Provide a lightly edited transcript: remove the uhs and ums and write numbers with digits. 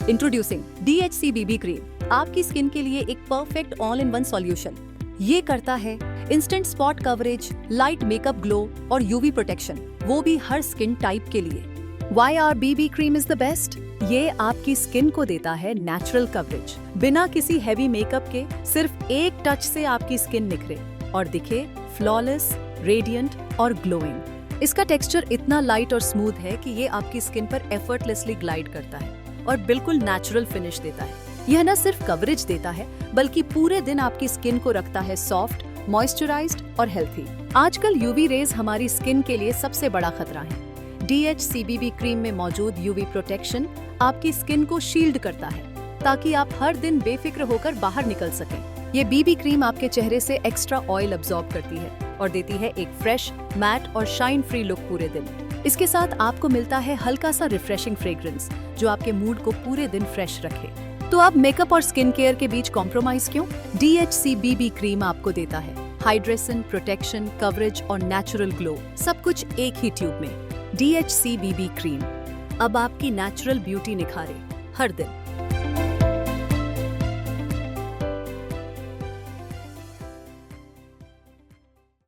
Introducing DHC BB cream, आपकी skin के लिए एक perfect all in one solution. ये करता है instant spot coverage, light makeup glow और UV प्रोटेक्शन, वो भी हर स्किन टाइप के लिए। Why our BB cream is the best? ये आपकी स्किन को देता है नेचुरल कवरेज, बिना किसी हैवी मेकअप के। सिर्फ एक टच से आपकी स्किन निखरे और दिखे फ्लॉलेस, रेडिएंट और ग्लोइंग। इसका टेक्सचर इतना लाइट और स्मूथ है कि ये आपकी स्किन पर एफर्टलेसली ग्लाइड करता है और बिल्कुल नेचुरल फिनिश देता है। यह न सिर्फ कवरेज देता है बल्कि पूरे दिन आपकी स्किन को रखता है सॉफ्ट, मॉइस्चराइज्ड और हेल्थी। आजकल UV रेज हमारी स्किन के लिए सबसे बड़ा खतरा है। DHC BB क्रीम में मौजूद UV प्रोटेक्शन आपकी स्किन को शील्ड करता है ताकि आप हर दिन बेफिक्र होकर बाहर निकल सकें। ये BB क्रीम आपके चेहरे से एक्स्ट्रा ऑयल अब्सॉर्ब करती है और देती है एक फ्रेश, मैट और शाइन फ्री लुक पूरे दिन। इसके साथ आपको मिलता है हल्का सा रिफ्रेशिंग फ्रेग्रेंस जो आपके मूड को पूरे दिन फ्रेश रखे। तो अब मेकअप और स्किन केयर के बीच कॉम्प्रोमाइज क्यों? DHC BB क्रीम आपको देता है हाइड्रेशन, प्रोटेक्शन, कवरेज और नेचुरल ग्लो, सब कुछ एक ही ट्यूब में। DHC BB क्रीम अब आपकी नेचुरल ब्यूटी निखारे हर दिन।